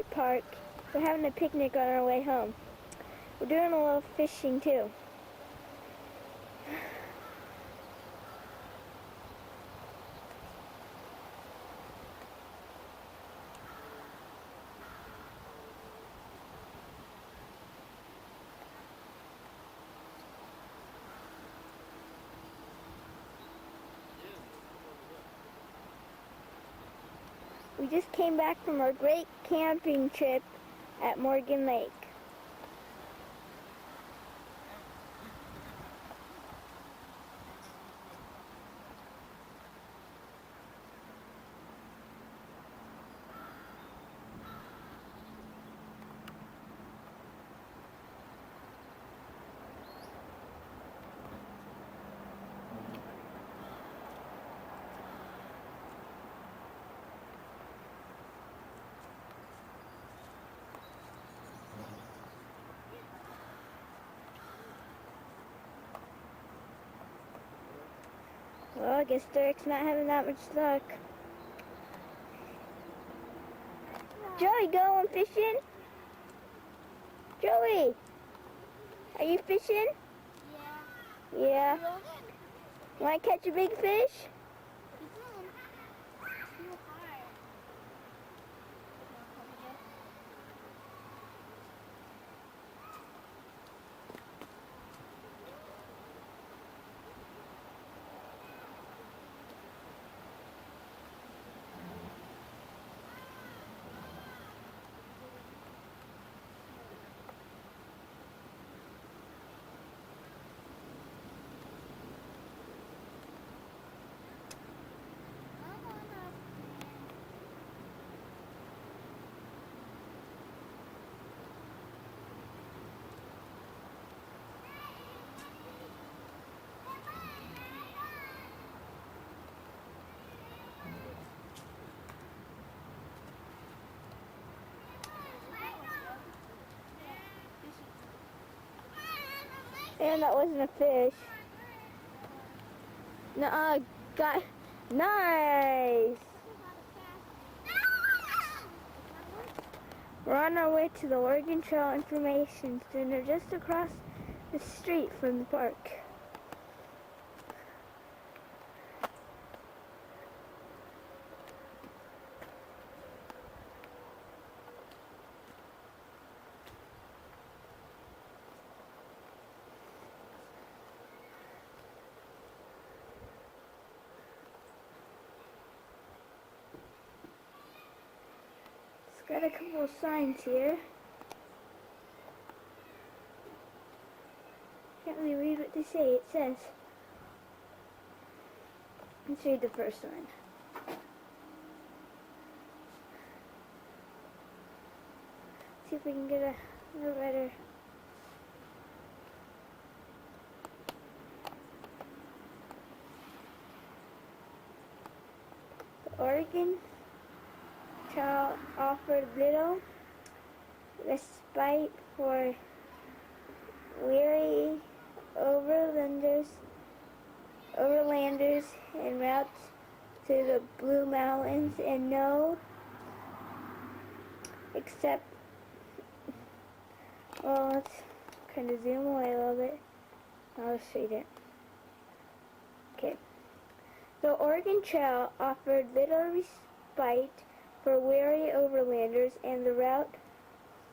Park. We're having a picnic on our way home. We're doing a little fishing too. We just came back from our great camping trip at Morgan Lake. Well, I guess Derek's not having that much luck. Joey, going fishing? Joey, are you fishing? Yeah. Yeah. Want to catch a big fish? And that wasn't a fish. Nuh-uh, got, nice. We're on our way to the Oregon Trail Information Center just across the street from the park. It's got a couple of signs here. Can't really read what they say. It says, let's read the first one. See if we can get a better. The Oregon Trail offered little respite for weary overlanders en route to the Blue Mountains, and no except, well, let's kind of zoom away a little bit. I'll just read it. Okay. The Oregon Trail offered little respite for weary overlanders, and the route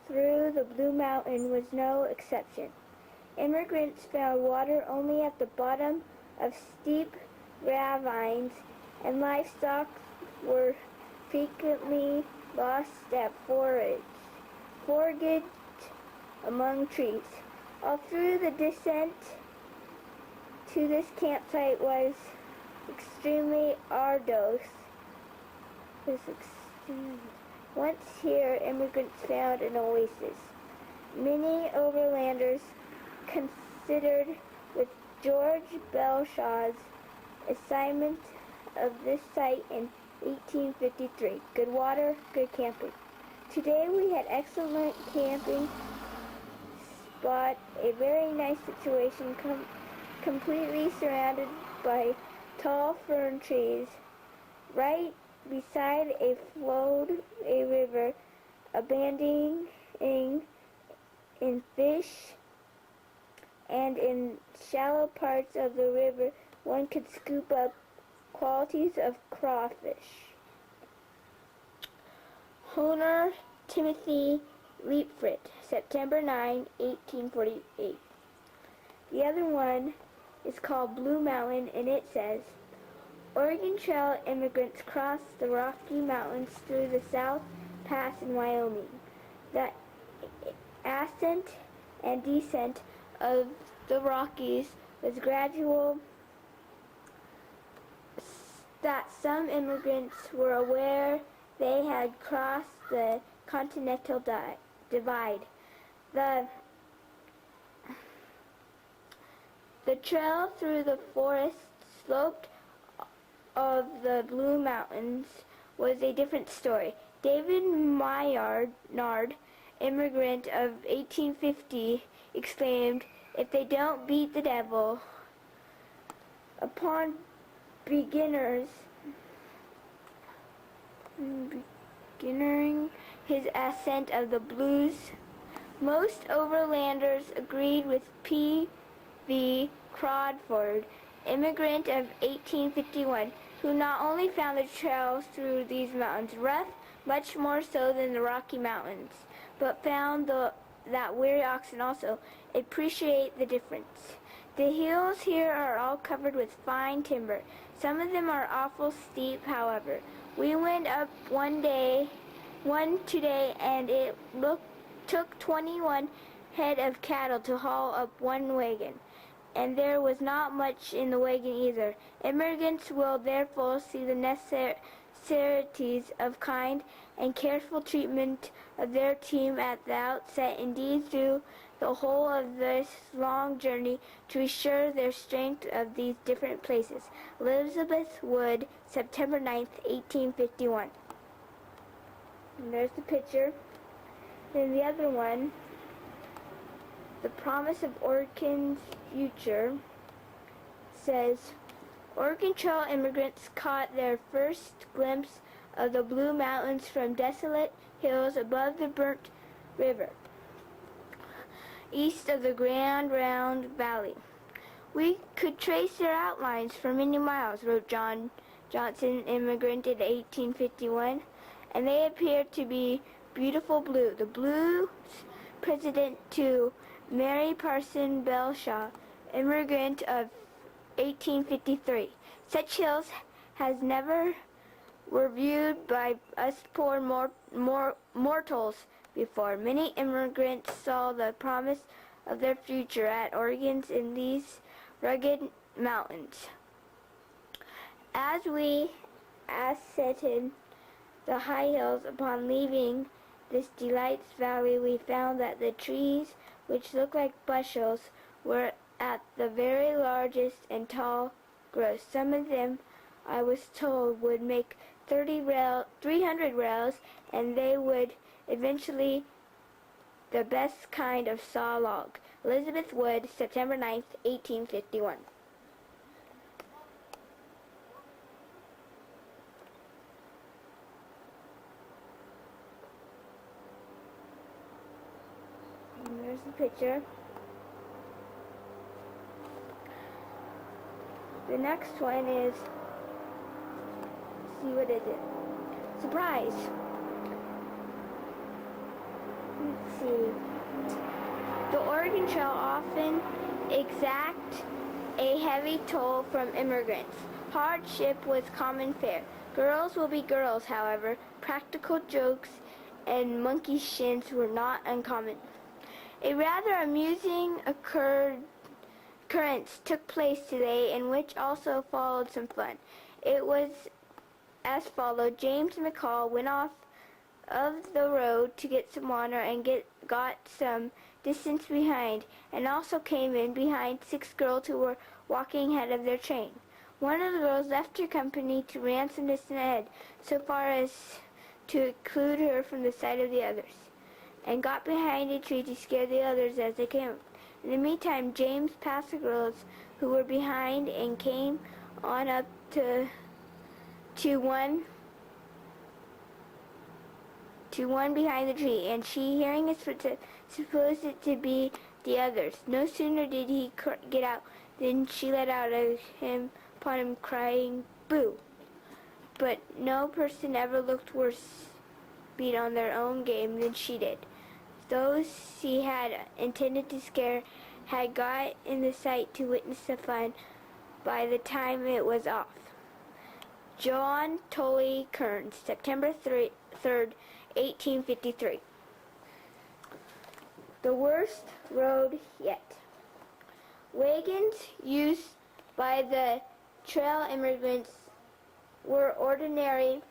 through the Blue Mountain was no exception. Immigrants found water only at the bottom of steep ravines, and livestock were frequently lost at foraged among trees. All through the descent to this campsite was extremely arduous. Once here, immigrants found an oasis. Many overlanders considered with George Belshaw's assignment of this site in 1853. Good water, good camping. Today we had excellent camping spot, a very nice situation, completely surrounded by tall fern trees. Right beside a river, abandoning in fish, and in shallow parts of the river one could scoop up qualities of crawfish. Honor Timothy Leipfried, September 9, 1848. The other one is called Blue Mountain, and it says, Oregon Trail immigrants crossed the Rocky Mountains through the South Pass in Wyoming. The ascent and descent of the Rockies was gradual, that some immigrants were aware they had crossed the continental divide. The trail through the forest sloped of the Blue Mountains was a different story. David Maynard, immigrant of 1850, exclaimed, "If they don't beat the devil." Upon beginning his ascent of the Blues, most overlanders agreed with P.V. Crawford, immigrant of 1851, who not only found the trails through these mountains rough, much more so than the Rocky Mountains, but found that weary oxen also appreciate the difference. The hills here are all covered with fine timber. Some of them are awful steep, however. We went up one today, and it took 21 head of cattle to haul up one wagon, and there was not much in the wagon either. Immigrants will therefore see the necessities of kind and careful treatment of their team at the outset, indeed through the whole of this long journey, to assure their strength of these different places. Elizabeth Wood, September 9th, 1851. And there's the picture. Then the other one, The Promise of Oregon's Future, says, Oregon Trail immigrants caught their first glimpse of the Blue Mountains from desolate hills above the Burnt River, east of the Grand Round Valley. We could trace their outlines for many miles, wrote John Johnson, immigrant in 1851, and they appeared to be beautiful blue. The Blues president to Mary Parson Belshaw, immigrant of 1853. Such hills has never were viewed by us poor mortals before. Many immigrants saw the promise of their future at Oregon's in these rugged mountains. As we ascended the high hills upon leaving this delightful valley, we found that the trees, which looked like bushels, were at the very largest and tall growth. Some of them, I was told, would make 300 rails, and they would eventually the best kind of saw log. Elizabeth Wood, September 9th, 1851. And there's the picture. The next one is, see, what is it? Surprise! Let's see. The Oregon Trail often exact a heavy toll from immigrants. Hardship was common fare. Girls will be girls, however. Practical jokes and monkey shins were not uncommon. A rather amusing occurrence took place today, in which also followed some fun. It was as followed. James McCall went off of the road to get some water and got some distance behind, and also came in behind 6 girls who were walking ahead of their train. One of the girls left her company to run some distance ahead, so far as to exclude her from the sight of the others, and got behind a tree to scare the others as they came. In the meantime, James passed the girls who were behind and came on up to one to one behind the tree, and she, hearing his footsteps, supposed it to be the others. No sooner did he get out than she let out upon him, crying, "Boo!" But no person ever looked worse beat on their own game than she did. Those she had intended to scare had got in the sight to witness the fun by the time it was off. John Tully Kearns, September 3rd, 1853. The worst road yet. Wagons used by the trail immigrants were ordinary,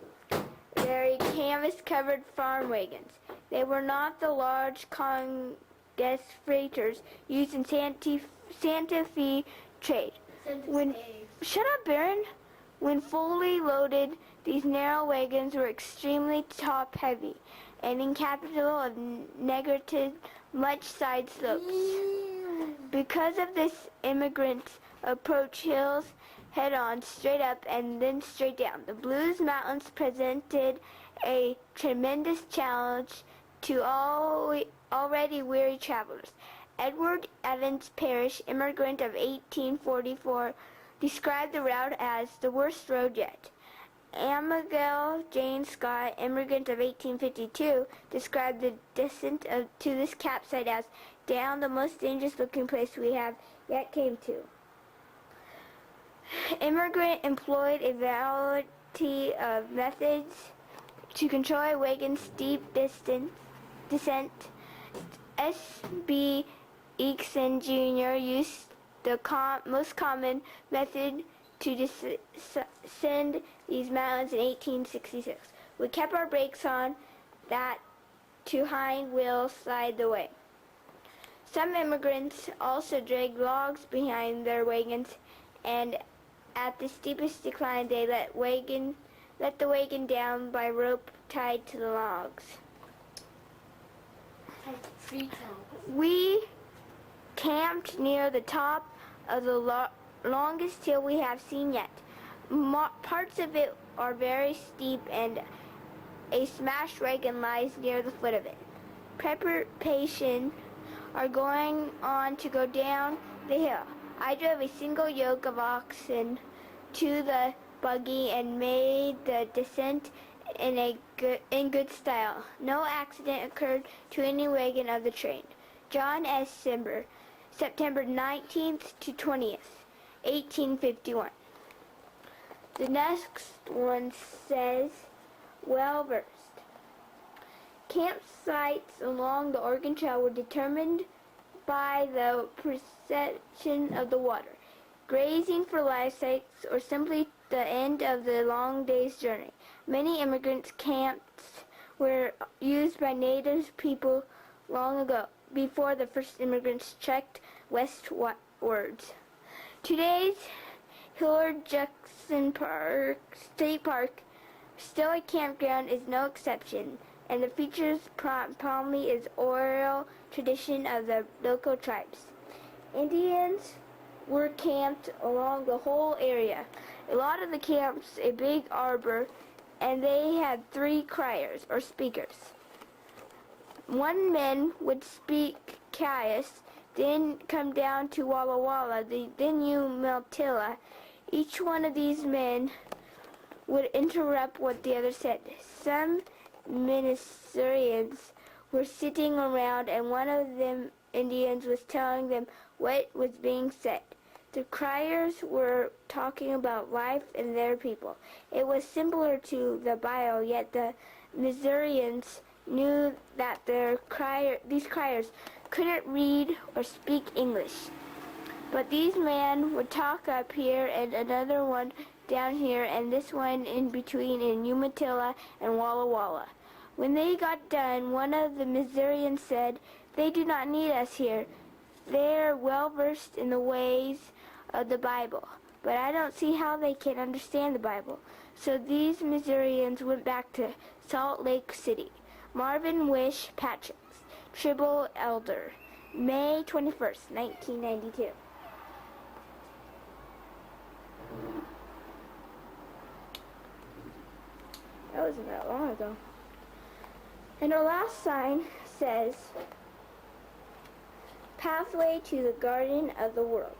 very canvas-covered farm wagons. They were not the large Congress freighters used in Santa Fe trade. Shut up, Baron. When fully loaded, these narrow wagons were extremely top-heavy and incapable of negative much side slopes. Because of this, immigrants approach hills head-on, straight up, and then straight down. The Blues Mountains presented a tremendous challenge to already weary travelers. Edward Evans Parrish, immigrant of 1844, described the route as the worst road yet. Abigail Jane Scott, immigrant of 1852, described the descent to this campsite as down the most dangerous-looking place we have yet came to. Immigrant employed a variety of methods to control a wagon's steep descent. S.B. Eakson Jr. used the most common method to descend these mountains in 1866. We kept our brakes on that two hind wheels slide the way. Some immigrants also dragged logs behind their wagons, and at the steepest decline they let the wagon down by rope tied to the logs. We camped near the top of the longest hill we have seen yet. Parts of it are very steep, and a smashed wagon lies near the foot of it. Preparations are going on to go down the hill. I drove a single yoke of oxen to the buggy and made the descent in good style. No accident occurred to any wagon of the train. John S. Simber, September 19th to 20th, 1851. The next one says, well versed. Campsites along the Oregon Trail were determined by the perception of the water, grazing for livestock, or simply the end of the long day's journey. Many immigrants' camps were used by native people long ago, before the first immigrants trekked westwards. Today's Hilliard-Jackson State Park, still a campground, is no exception, and the features prominently is oral tradition of the local tribes. Indians were camped along the whole area. A lot of the camps a big arbor, and they had 3 criers, or speakers. One man would speak Cayuse, then come down to Walla Walla, then Umatilla. Each one of these men would interrupt what the other said. Some Minnesotans were sitting around, and one of them Indians was telling them what was being said. The criers were talking about life and their people. It was similar to the Bible, yet the Missourians knew that these criers couldn't read or speak English. But these men would talk up here and another one down here and this one in between in Umatilla and Walla Walla. When they got done, one of the Missourians said, "They do not need us here. They're well versed in the ways of the Bible, but I don't see how they can understand the Bible." So these Missourians went back to Salt Lake City. Marvin Wish Patrick, Tribble Elder, May 21st, 1992. That wasn't that long ago. And our last sign says, Pathway to the Garden of the World.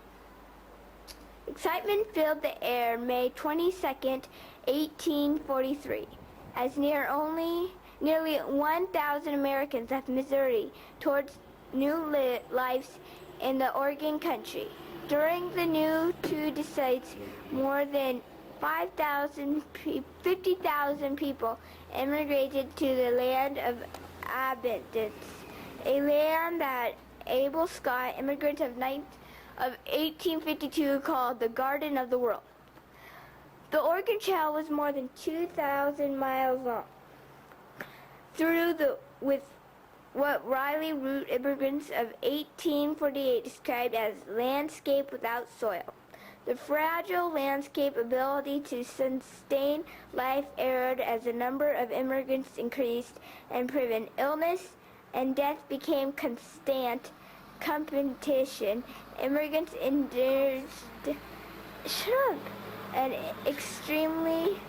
Excitement filled the air May 22nd, 1843, as nearly 1,000 Americans left Missouri towards new lives in the Oregon country. During the new two decides, more than 50,000 people immigrated to the land of abundance, a land that Abel Scott, immigrant of 1852, called the Garden of the World. The Oregon Trail was more than 2,000 miles long, with what Riley Root, immigrants of 1848, described as landscape without soil. The fragile landscape ability to sustain life erred as the number of immigrants increased, and prevent illness and death became constant competition. Immigrants endured an extremely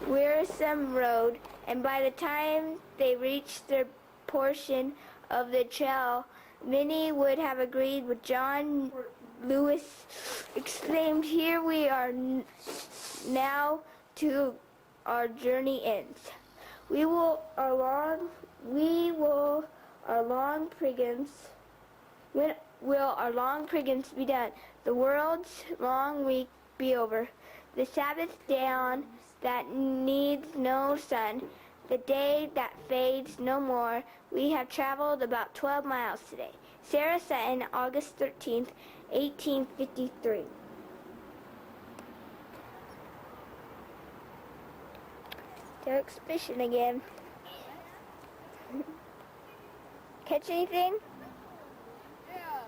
wearisome road, and by the time they reached their portion of the trail, many would have agreed with John Lewis, exclaimed, "Here we are now to our journey ends. When will our long pilgrimage be done? The world's long week be over. The Sabbath dawn that needs no sun. The day that fades no more. We have traveled about 12 miles today." Sarah Sutton, August 13th, 1853. Derek's fishing again. Catch anything? Yeah.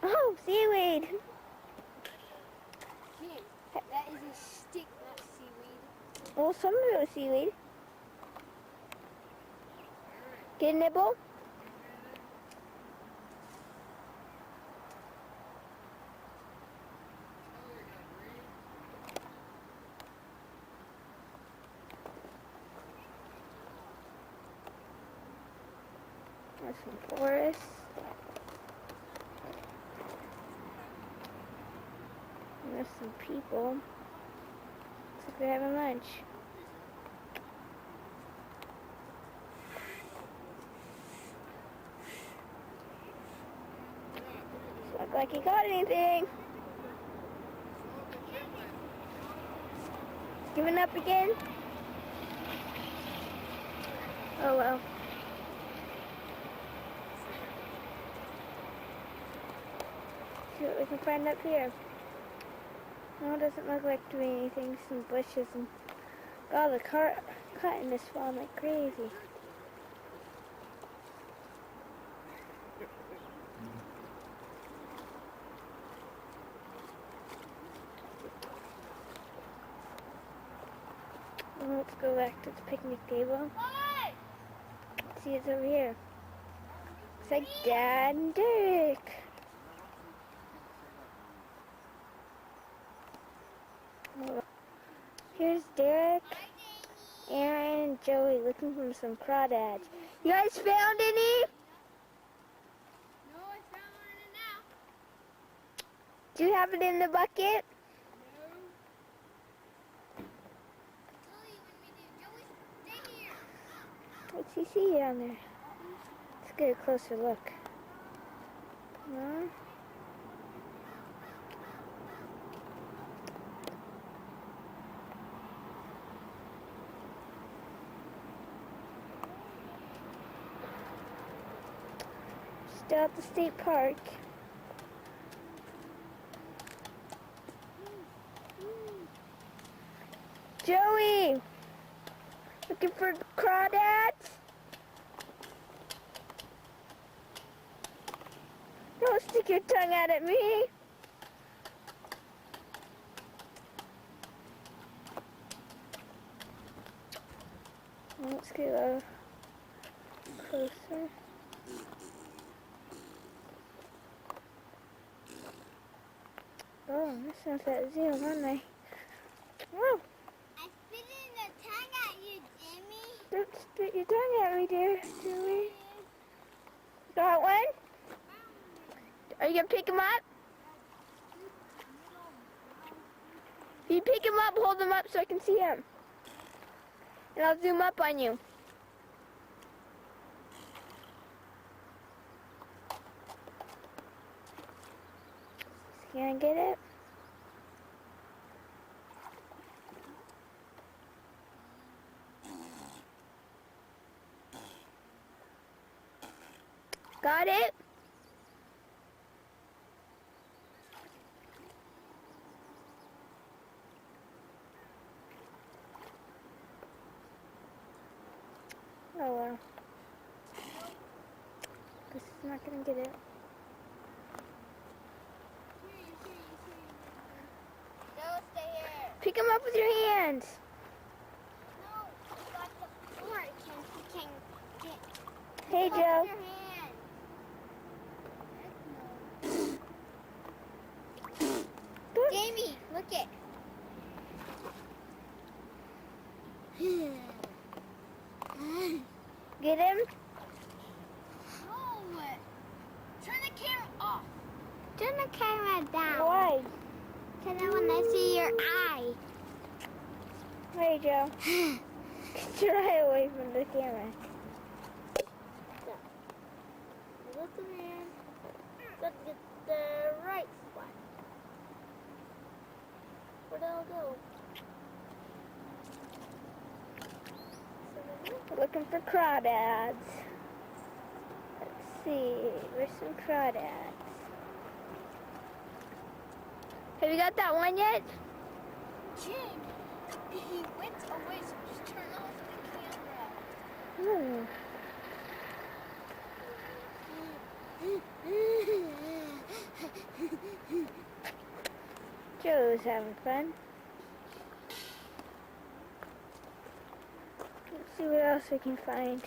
Oh, seaweed. That is a stick, not seaweed. Well, some of it was seaweed. Get a nibble? There's some forest. And there's some people. Looks like they're having lunch. Doesn't look like he got anything. Giving up again? Oh well. See what we can find up here. No, it doesn't look like doing anything. Some bushes and God, the cotton is falling like crazy. Well, let's go back to the picnic table. Let's see what's over here. Looks like Dad and Derek. Here's Derek, Aaron, and Joey looking for some crawdads. You guys found any? No, I found one in now. Do you have it in the bucket? No. Joey, when we do, Joey, stay here. What's he see down there? Let's get a closer look. No? Still at the state park. Joey! Looking for crawdads? Don't stick your tongue out at me. Let's get a closer. Oh, this sounds like Zoom, aren't they? Oh, I spit in the tongue at you, Jimmy. don't spit Put your tongue at me, dear. Julie. Got one? Are you gonna pick him up? If you pick him up, hold him up so I can see him. And I'll zoom up on you. Can I get it? Got it? Oh well. This is not gonna get it. No, stay here. Pick him up with your hands. No, you got the fork. Can get. Hey, Hold Joe. Your hand. Jamie, look it. Get him. No. Turn the camera off. Turn the camera down. Why? Because I want to see your eye. Hey, Joe. Get your eye away from the camera. Look at me. Let's get the right spot. Where'd it go? Looking for crawdads. Let's see. Where's some crawdads? Have you got that one yet? Jim, he went away, so just turn off the camera. Joe's having fun. Let's see what else we can find.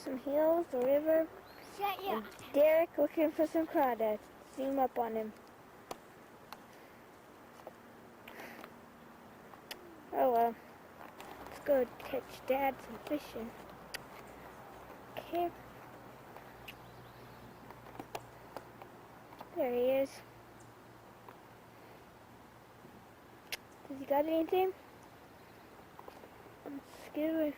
Some hills, a river. Shut ya. And Derek looking for some crawdads. Zoom up on him. Oh well. Let's go catch Dad some fishing. Okay. There he is. Has he got anything? Let's get away.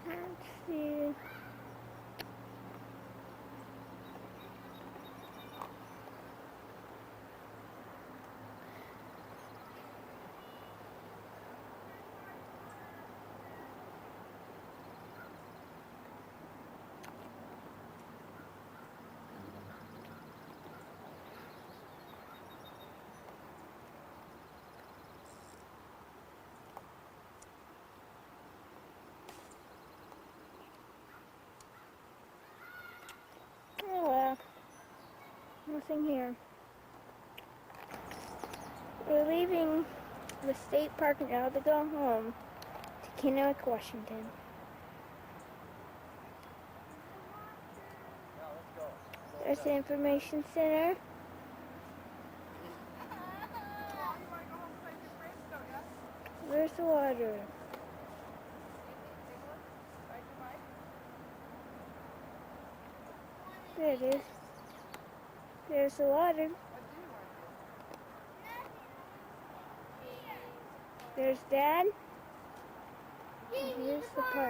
Let's see. Oh well. Nothing here. We're leaving the state park now to go home to Kennewick, Washington. There's the information center. Where's the water? There it is. There's the water. There's Dad. And here's the park.